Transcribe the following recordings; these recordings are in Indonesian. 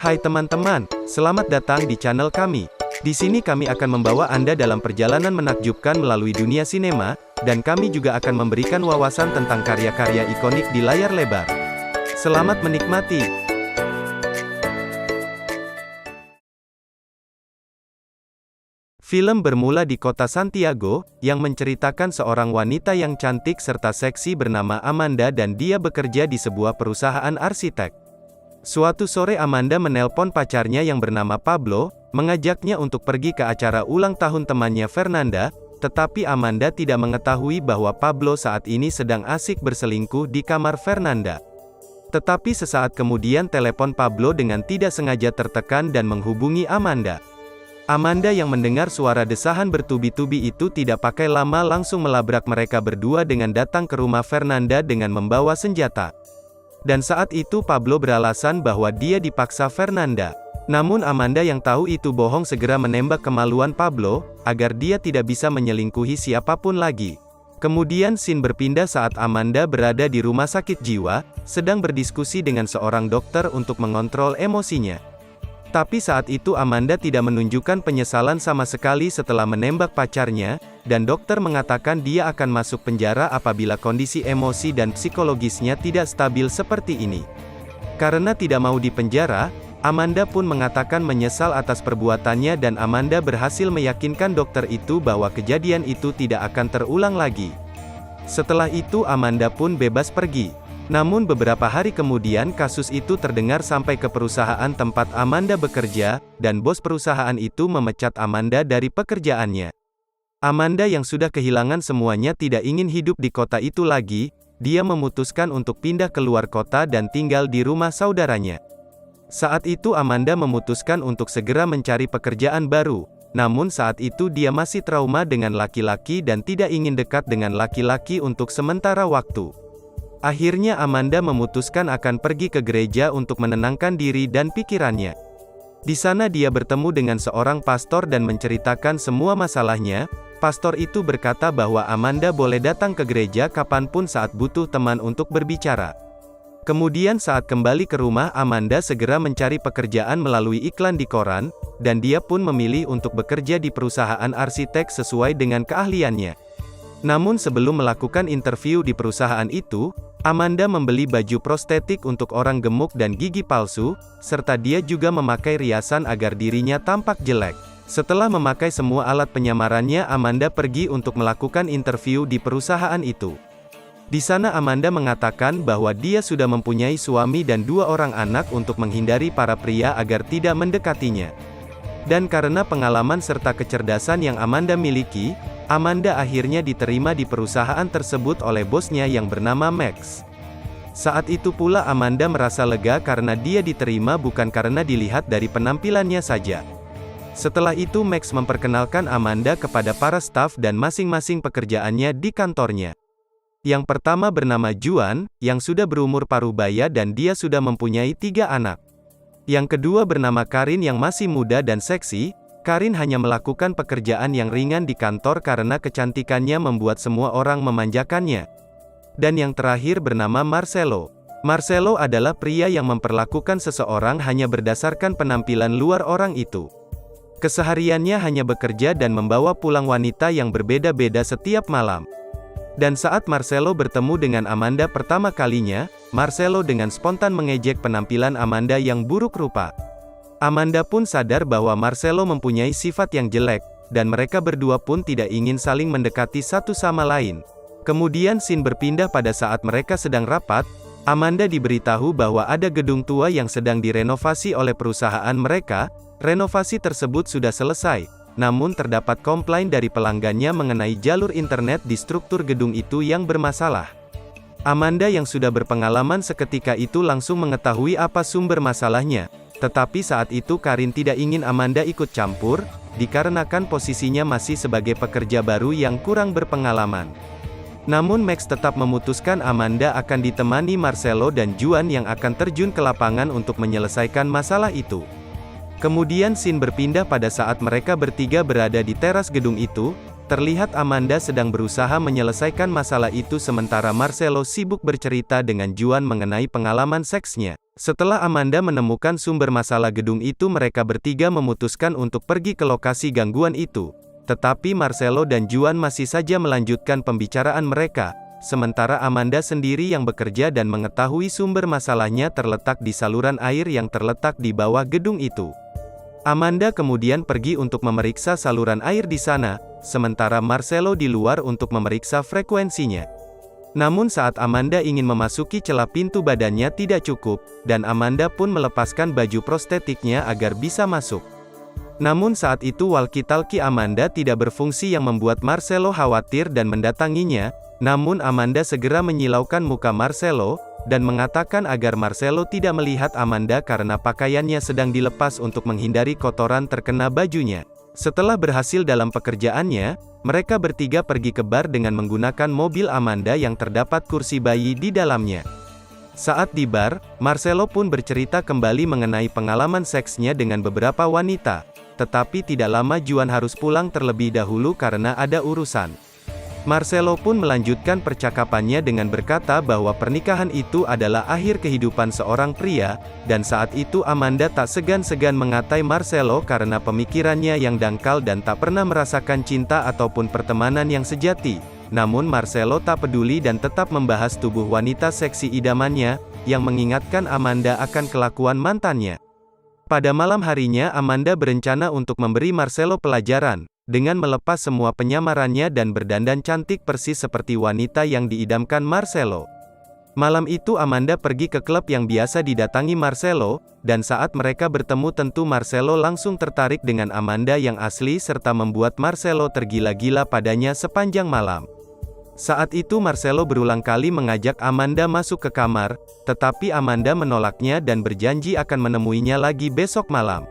Hai teman-teman, selamat datang di channel kami. Di sini kami akan membawa Anda dalam perjalanan menakjubkan melalui dunia sinema, dan kami juga akan memberikan wawasan tentang karya-karya ikonik di layar lebar. Selamat menikmati. Film bermula di kota Santiago, yang menceritakan seorang wanita yang cantik serta seksi bernama Amanda dan dia bekerja di sebuah perusahaan arsitek. Suatu sore Amanda menelpon pacarnya yang bernama Pablo, mengajaknya untuk pergi ke acara ulang tahun temannya Fernanda, tetapi Amanda tidak mengetahui bahwa Pablo saat ini sedang asik berselingkuh di kamar Fernanda. Tetapi sesaat kemudian telepon Pablo dengan tidak sengaja tertekan dan menghubungi Amanda. Amanda yang mendengar suara desahan bertubi-tubi itu tidak pakai lama langsung melabrak mereka berdua dengan datang ke rumah Fernanda dengan membawa senjata. Dan saat itu Pablo beralasan bahwa dia dipaksa Fernanda. Namun Amanda yang tahu itu bohong segera menembak kemaluan Pablo, agar dia tidak bisa menyelingkuhi siapapun lagi. Kemudian scene berpindah saat Amanda berada di rumah sakit jiwa, sedang berdiskusi dengan seorang dokter untuk mengontrol emosinya. Tapi saat itu Amanda tidak menunjukkan penyesalan sama sekali setelah menembak pacarnya, dan dokter mengatakan dia akan masuk penjara apabila kondisi emosi dan psikologisnya tidak stabil seperti ini. Karena tidak mau dipenjara, Amanda pun mengatakan menyesal atas perbuatannya dan Amanda berhasil meyakinkan dokter itu bahwa kejadian itu tidak akan terulang lagi. Setelah itu Amanda pun bebas pergi. Namun beberapa hari kemudian kasus itu terdengar sampai ke perusahaan tempat Amanda bekerja, dan bos perusahaan itu memecat Amanda dari pekerjaannya. Amanda yang sudah kehilangan semuanya tidak ingin hidup di kota itu lagi, dia memutuskan untuk pindah keluar kota dan tinggal di rumah saudaranya. Saat itu Amanda memutuskan untuk segera mencari pekerjaan baru, namun saat itu dia masih trauma dengan laki-laki dan tidak ingin dekat dengan laki-laki untuk sementara waktu. Akhirnya Amanda memutuskan akan pergi ke gereja untuk menenangkan diri dan pikirannya. Di sana dia bertemu dengan seorang pastor dan menceritakan semua masalahnya. Pastor itu berkata bahwa Amanda boleh datang ke gereja kapanpun saat butuh teman untuk berbicara. Kemudian saat kembali ke rumah Amanda segera mencari pekerjaan melalui iklan di koran, dan dia pun memilih untuk bekerja di perusahaan arsitek sesuai dengan keahliannya. Namun sebelum melakukan interview di perusahaan itu, Amanda membeli baju prostetik untuk orang gemuk dan gigi palsu, serta dia juga memakai riasan agar dirinya tampak jelek. Setelah memakai semua alat penyamarannya Amanda pergi untuk melakukan interview di perusahaan itu. Di sana Amanda mengatakan bahwa dia sudah mempunyai suami dan 2 orang anak untuk menghindari para pria agar tidak mendekatinya. Dan karena pengalaman serta kecerdasan yang Amanda miliki, Amanda akhirnya diterima di perusahaan tersebut oleh bosnya yang bernama Max. Saat itu pula Amanda merasa lega karena dia diterima bukan karena dilihat dari penampilannya saja. Setelah itu Max memperkenalkan Amanda kepada para staf dan masing-masing pekerjaannya di kantornya. Yang pertama bernama Juan, yang sudah berumur parubaya dan dia sudah mempunyai 3 anak. Yang kedua bernama Karin yang masih muda dan seksi. Karin hanya melakukan pekerjaan yang ringan di kantor karena kecantikannya membuat semua orang memanjakannya. Dan yang terakhir bernama Marcelo. Marcelo adalah pria yang memperlakukan seseorang hanya berdasarkan penampilan luar orang itu. Kesehariannya hanya bekerja dan membawa pulang wanita yang berbeda-beda setiap malam. Dan saat Marcelo bertemu dengan Amanda pertama kalinya, Marcelo dengan spontan mengejek penampilan Amanda yang buruk rupa. Amanda pun sadar bahwa Marcelo mempunyai sifat yang jelek, dan mereka berdua pun tidak ingin saling mendekati satu sama lain. Kemudian scene berpindah pada saat mereka sedang rapat. Amanda diberitahu bahwa ada gedung tua yang sedang direnovasi oleh perusahaan mereka. Renovasi tersebut sudah selesai, namun terdapat komplain dari pelanggannya mengenai jalur internet di struktur gedung itu yang bermasalah. Amanda yang sudah berpengalaman seketika itu langsung mengetahui apa sumber masalahnya. Tetapi saat itu Karin tidak ingin Amanda ikut campur, dikarenakan posisinya masih sebagai pekerja baru yang kurang berpengalaman. Namun Max tetap memutuskan Amanda akan ditemani Marcelo dan Juan yang akan terjun ke lapangan untuk menyelesaikan masalah itu. Kemudian scene berpindah pada saat mereka bertiga berada di teras gedung itu. Terlihat Amanda sedang berusaha menyelesaikan masalah itu sementara Marcelo sibuk bercerita dengan Juan mengenai pengalaman seksnya. Setelah Amanda menemukan sumber masalah gedung itu, mereka bertiga memutuskan untuk pergi ke lokasi gangguan itu. Tetapi Marcelo dan Juan masih saja melanjutkan pembicaraan mereka, sementara Amanda sendiri yang bekerja dan mengetahui sumber masalahnya terletak di saluran air yang terletak di bawah gedung itu. Amanda kemudian pergi untuk memeriksa saluran air di sana, sementara Marcelo di luar untuk memeriksa frekuensinya. Namun saat Amanda ingin memasuki celah pintu, badannya tidak cukup, dan Amanda pun melepaskan baju prostetiknya agar bisa masuk. Namun saat itu walkie-talkie Amanda tidak berfungsi yang membuat Marcelo khawatir dan mendatanginya, namun Amanda segera menyilaukan muka Marcelo, dan mengatakan agar Marcelo tidak melihat Amanda karena pakaiannya sedang dilepas untuk menghindari kotoran terkena bajunya. Setelah berhasil dalam pekerjaannya, mereka bertiga pergi ke bar dengan menggunakan mobil Amanda yang terdapat kursi bayi di dalamnya. Saat di bar, Marcelo pun bercerita kembali mengenai pengalaman seksnya dengan beberapa wanita. Tetapi tidak lama Juan harus pulang terlebih dahulu karena ada urusan. Marcelo pun melanjutkan percakapannya dengan berkata bahwa pernikahan itu adalah akhir kehidupan seorang pria, dan saat itu Amanda tak segan-segan mengatai Marcelo karena pemikirannya yang dangkal dan tak pernah merasakan cinta ataupun pertemanan yang sejati. Namun Marcelo tak peduli dan tetap membahas tubuh wanita seksi idamannya, yang mengingatkan Amanda akan kelakuan mantannya. Pada malam harinya Amanda berencana untuk memberi Marcelo pelajaran, dengan melepas semua penyamarannya dan berdandan cantik persis seperti wanita yang diidamkan Marcelo. Malam itu Amanda pergi ke klub yang biasa didatangi Marcelo, dan saat mereka bertemu tentu Marcelo langsung tertarik dengan Amanda yang asli serta membuat Marcelo tergila-gila padanya sepanjang malam. Saat itu Marcelo berulang kali mengajak Amanda masuk ke kamar, tetapi Amanda menolaknya dan berjanji akan menemuinya lagi besok malam.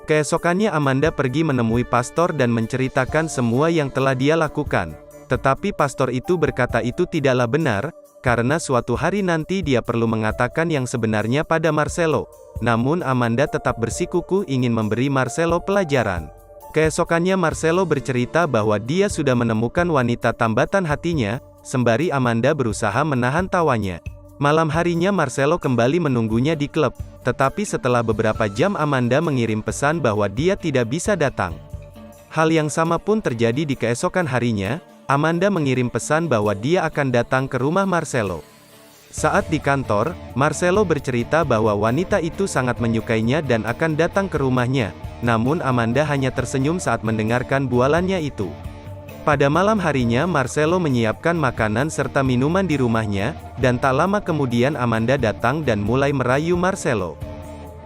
Keesokannya Amanda pergi menemui pastor dan menceritakan semua yang telah dia lakukan. Tetapi pastor itu berkata itu tidaklah benar, karena suatu hari nanti dia perlu mengatakan yang sebenarnya pada Marcelo. Namun Amanda tetap bersikukuh ingin memberi Marcelo pelajaran. Keesokannya Marcelo bercerita bahwa dia sudah menemukan wanita tambatan hatinya, sembari Amanda berusaha menahan tawanya. Malam harinya Marcelo kembali menunggunya di klub, tetapi setelah beberapa jam Amanda mengirim pesan bahwa dia tidak bisa datang. Hal yang sama pun terjadi di keesokan harinya, Amanda mengirim pesan bahwa dia akan datang ke rumah Marcelo. Saat di kantor, Marcelo bercerita bahwa wanita itu sangat menyukainya dan akan datang ke rumahnya, namun Amanda hanya tersenyum saat mendengarkan bualannya itu. Pada malam harinya Marcelo menyiapkan makanan serta minuman di rumahnya, dan tak lama kemudian Amanda datang dan mulai merayu Marcelo.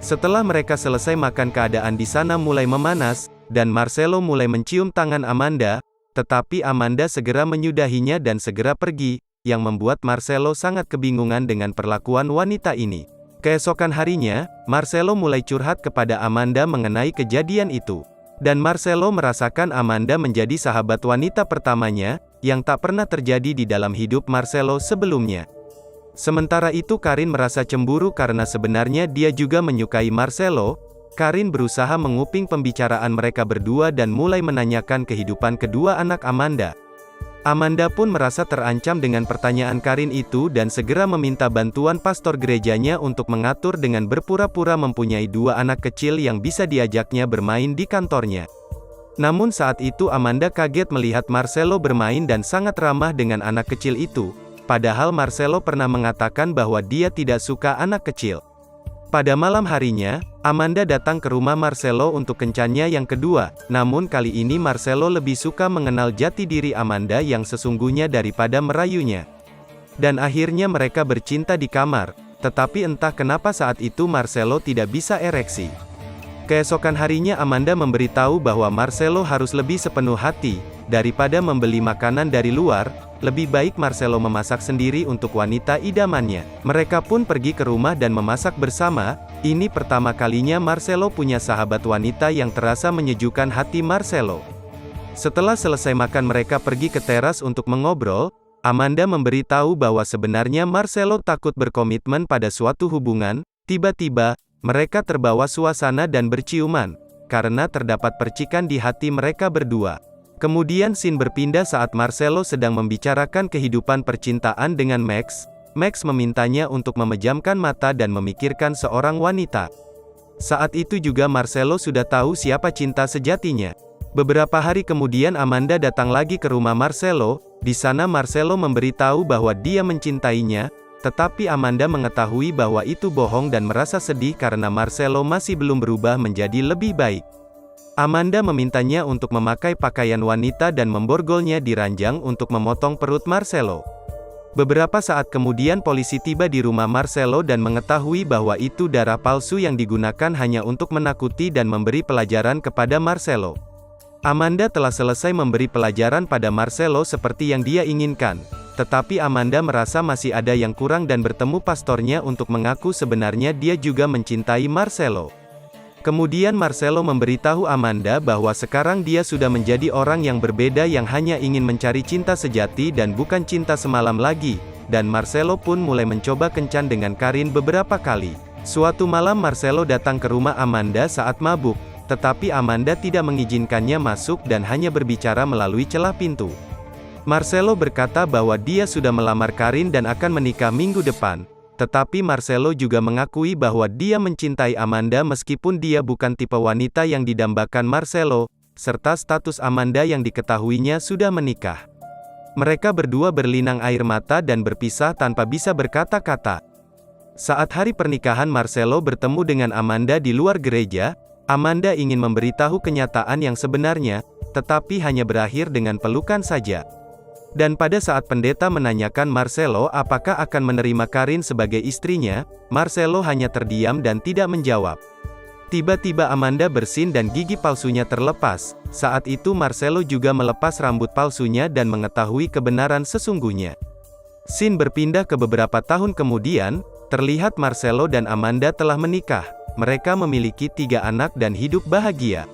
Setelah mereka selesai makan, keadaan di sana mulai memanas, dan Marcelo mulai mencium tangan Amanda, tetapi Amanda segera menyudahinya dan segera pergi, yang membuat Marcelo sangat kebingungan dengan perlakuan wanita ini. Keesokan harinya, Marcelo mulai curhat kepada Amanda mengenai kejadian itu. Dan Marcelo merasakan Amanda menjadi sahabat wanita pertamanya, yang tak pernah terjadi di dalam hidup Marcelo sebelumnya. Sementara itu Karin merasa cemburu karena sebenarnya dia juga menyukai Marcelo. Karin berusaha menguping pembicaraan mereka berdua dan mulai menanyakan kehidupan kedua anak Amanda. Amanda pun merasa terancam dengan pertanyaan Karin itu dan segera meminta bantuan pastor gerejanya untuk mengatur dengan berpura-pura mempunyai dua anak kecil yang bisa diajaknya bermain di kantornya. Namun saat itu Amanda kaget melihat Marcelo bermain dan sangat ramah dengan anak kecil itu, padahal Marcelo pernah mengatakan bahwa dia tidak suka anak kecil. Pada malam harinya, Amanda datang ke rumah Marcelo untuk kencannya yang kedua, namun kali ini Marcelo lebih suka mengenal jati diri Amanda yang sesungguhnya daripada merayunya. Dan akhirnya mereka bercinta di kamar, tetapi entah kenapa saat itu Marcelo tidak bisa ereksi. Keesokan harinya Amanda memberitahu bahwa Marcelo harus lebih sepenuh hati, daripada membeli makanan dari luar. Lebih baik Marcelo memasak sendiri untuk wanita idamannya. Mereka pun pergi ke rumah dan memasak bersama. Ini pertama kalinya Marcelo punya sahabat wanita yang terasa menyejukkan hati Marcelo. Setelah selesai makan mereka pergi ke teras untuk mengobrol. Amanda memberitahu bahwa sebenarnya Marcelo takut berkomitmen pada suatu hubungan. Tiba-tiba, mereka terbawa suasana dan berciuman, karena terdapat percikan di hati mereka berdua. Kemudian scene berpindah saat Marcelo sedang membicarakan kehidupan percintaan dengan Max. Max memintanya untuk memejamkan mata dan memikirkan seorang wanita. Saat itu juga Marcelo sudah tahu siapa cinta sejatinya. Beberapa hari kemudian Amanda datang lagi ke rumah Marcelo. Di sana Marcelo memberitahu bahwa dia mencintainya, tetapi Amanda mengetahui bahwa itu bohong dan merasa sedih karena Marcelo masih belum berubah menjadi lebih baik. Amanda memintanya untuk memakai pakaian wanita dan memborgolnya di ranjang untuk memotong perut Marcelo. Beberapa saat kemudian polisi tiba di rumah Marcelo dan mengetahui bahwa itu darah palsu yang digunakan hanya untuk menakuti dan memberi pelajaran kepada Marcelo. Amanda telah selesai memberi pelajaran pada Marcelo seperti yang dia inginkan. Tetapi Amanda merasa masih ada yang kurang dan bertemu pastornya untuk mengaku sebenarnya dia juga mencintai Marcelo. Kemudian Marcelo memberitahu Amanda bahwa sekarang dia sudah menjadi orang yang berbeda yang hanya ingin mencari cinta sejati dan bukan cinta semalam lagi, dan Marcelo pun mulai mencoba kencan dengan Karin beberapa kali. Suatu malam Marcelo datang ke rumah Amanda saat mabuk, tetapi Amanda tidak mengizinkannya masuk dan hanya berbicara melalui celah pintu. Marcelo berkata bahwa dia sudah melamar Karin dan akan menikah minggu depan. Tetapi Marcelo juga mengakui bahwa dia mencintai Amanda meskipun dia bukan tipe wanita yang didambakan Marcelo, serta status Amanda yang diketahuinya sudah menikah. Mereka berdua berlinang air mata dan berpisah tanpa bisa berkata-kata. Saat hari pernikahan Marcelo bertemu dengan Amanda di luar gereja, Amanda ingin memberitahu kenyataan yang sebenarnya, tetapi hanya berakhir dengan pelukan saja. Dan pada saat pendeta menanyakan Marcelo apakah akan menerima Karin sebagai istrinya, Marcelo hanya terdiam dan tidak menjawab. Tiba-tiba Amanda bersin dan gigi palsunya terlepas. Saat itu Marcelo juga melepas rambut palsunya dan mengetahui kebenaran sesungguhnya. Scene berpindah ke beberapa tahun kemudian, terlihat Marcelo dan Amanda telah menikah. Mereka memiliki 3 anak dan hidup bahagia.